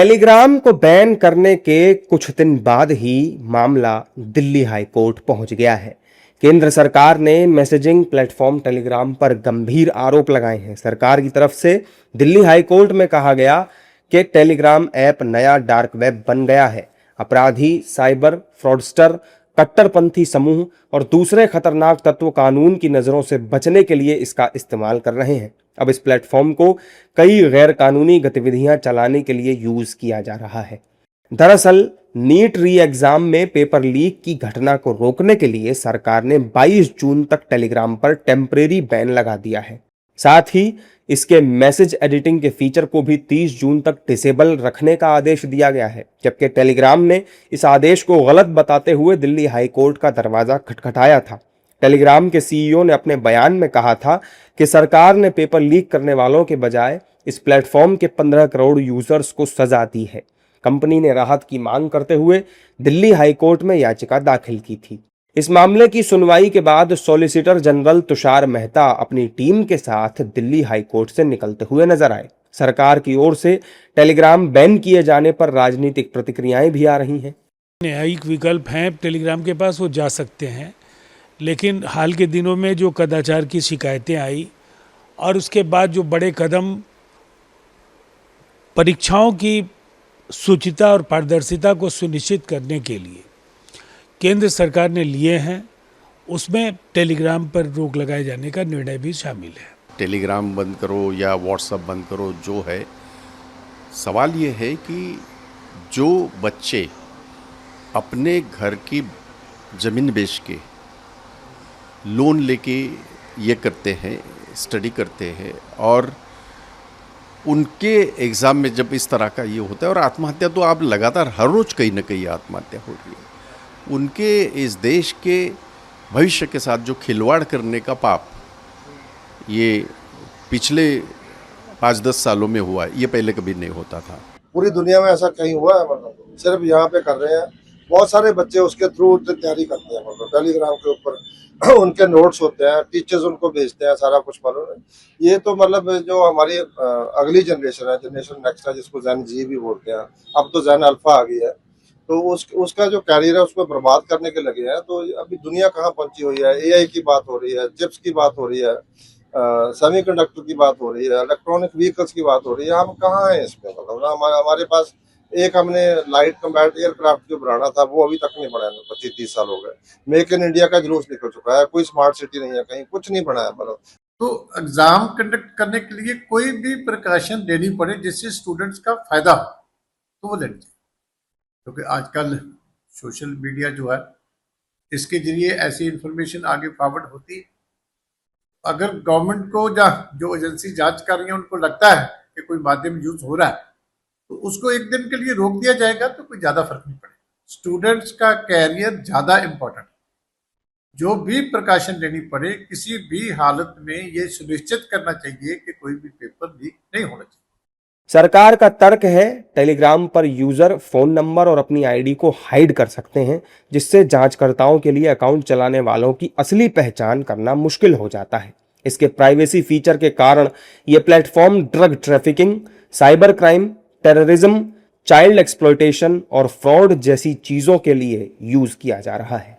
Telegram को ban करने के कुछ दिन बाद ही मामला दिल्ली हाई कोर्ट पहुंच गया है। केंद्र सरकार ने मैसेजिंग प्लेटफॉर्म टेलीग्राम पर गंभीर आरोप लगाए हैं। सरकार की तरफ से दिल्ली हाई कोर्ट में कहा गया कि टेलीग्राम ऐप नया डार्क वेब बन गया है। अपराधी, साइबर फ्रॉडस्टर, कट्टरपंथी समूह और दूसरे खतरनाक तत्व कानून की नजरों से बचने के लिए इसका इस्तेमाल कर रहे हैं। अब इस प्लेटफॉर्म को कई गैर कानूनी गतिविधियां चलाने के लिए यूज किया जा रहा है। दरअसल नीट री एग्जाम में पेपर लीक की घटना को रोकने के लिए सरकार ने 22 जून तक टेलीग्राम पर टेम्परेरी बैन लगा दिया है। साथ ही इसके मैसेज एडिटिंग के फीचर को भी 30 जून तक डिसेबल रखने का आदेश दिया गया है। जबकि टेलीग्राम ने इस आदेश को गलत बताते हुए दिल्ली हाई कोर्ट का दरवाजा खटखटाया था। टेलीग्राम के सीईओ ने अपने बयान में कहा था कि सरकार ने पेपर लीक करने वालों के बजाय इस प्लेटफॉर्म के 15 करोड़ यूजर्स को सजा दी है। कंपनी ने राहत की मांग करते हुए दिल्ली हाई कोर्ट में याचिका दाखिल की थी। इस मामले की सुनवाई के बाद सॉलिसिटर जनरल तुषार मेहता अपनी टीम के साथ दिल्ली हाई कोर्ट से निकलते हुए नजर आए। सरकार की ओर से टेलीग्राम बैन किए जाने पर राजनीतिक प्रतिक्रियाएं भी आ रही हैं। न्यायिक विकल्प हैं टेलीग्राम के पास, वो जा सकते हैं, लेकिन हाल के दिनों में जो कदाचार की शिकायतें आई और उसके बाद जो बड़े कदम परीक्षाओं की शुचिता और पारदर्शिता को सुनिश्चित करने के लिए केंद्र सरकार ने लिए हैं, उसमें टेलीग्राम पर रोक लगाए जाने का निर्णय भी शामिल है। टेलीग्राम बंद करो या व्हाट्सएप बंद करो, जो है सवाल ये है कि जो बच्चे अपने घर की ज़मीन बेच के लोन लेके ये करते हैं, स्टडी करते हैं, और उनके एग्ज़ाम में जब इस तरह का ये होता है, और आत्महत्या तो आप लगातार हर रोज़ कहीं ना कहीं आत्महत्या हो रही है, उनके इस देश के भविष्य के साथ जो खिलवाड़ करने का पाप ये पिछले 5-10 सालों में हुआ है, ये पहले कभी नहीं होता था। पूरी दुनिया में ऐसा कहीं हुआ है? मतलब सिर्फ यहाँ पे कर रहे हैं। बहुत सारे बच्चे उसके थ्रू तैयारी करते हैं, मतलब टेलीग्राम के ऊपर उनके नोट्स होते हैं, टीचर्स उनको भेजते हैं, सारा कुछ मालूम। ये तो मतलब जो हमारी अगली जनरेशन है, जनरेशन नेक्स्ट है, जिसको जेन जी भी बोलते हैं, अब तो जेन अल्फा आ गई है, तो उसका जो कैरियर है उसको बर्बाद करने के लगे हैं। तो अभी दुनिया कहाँ पहुंची हुई है? एआई की बात हो रही है, चिप्स की बात हो रही है, सेमीकंडक्टर की बात हो रही है, इलेक्ट्रॉनिक व्हीकल्स की बात हो रही है। हम कहाँ हैं इसमें? मतलब हमारे पास एक हमने लाइट कम्बैट एयरक्राफ्ट जो बनाना था वो अभी तक नहीं बनाया, 25-30 साल हो गए। मेक इन इंडिया का जुलूस निकल चुका है, कोई स्मार्ट सिटी नहीं है, कहीं कुछ नहीं बना है। मतलब तो एग्जाम कंडक्ट करने के लिए कोई भी प्रिकॉशन लेनी पड़े जिससे स्टूडेंट्स का फायदा हो, तो वो लेनी चाहिए। क्योंकि आजकल सोशल मीडिया जो है, इसके जरिए ऐसी इंफॉर्मेशन आगे फॉरवर्ड होती है। अगर गवर्नमेंट को जो एजेंसी जांच कर रही है उनको लगता है कि कोई माध्यम यूज हो रहा है, तो उसको एक दिन के लिए रोक दिया जाएगा, तो कोई ज्यादा फर्क नहीं पड़ेगा। स्टूडेंट्स का कैरियर ज्यादा इंपॉर्टेंट, जो भी प्रिकॉशन लेनी पड़े किसी भी हालत में ये सुनिश्चित करना चाहिए कि कोई भी पेपर लीक नहीं होना चाहिए। सरकार का तर्क है टेलीग्राम पर यूजर फोन नंबर और अपनी आईडी को हाइड कर सकते हैं, जिससे जांचकर्ताओं के लिए अकाउंट चलाने वालों की असली पहचान करना मुश्किल हो जाता है। इसके प्राइवेसी फीचर के कारण यह platform drug trafficking, cyber crime, terrorism, child exploitation और फ्रॉड जैसी चीजों के लिए यूज किया जा रहा है।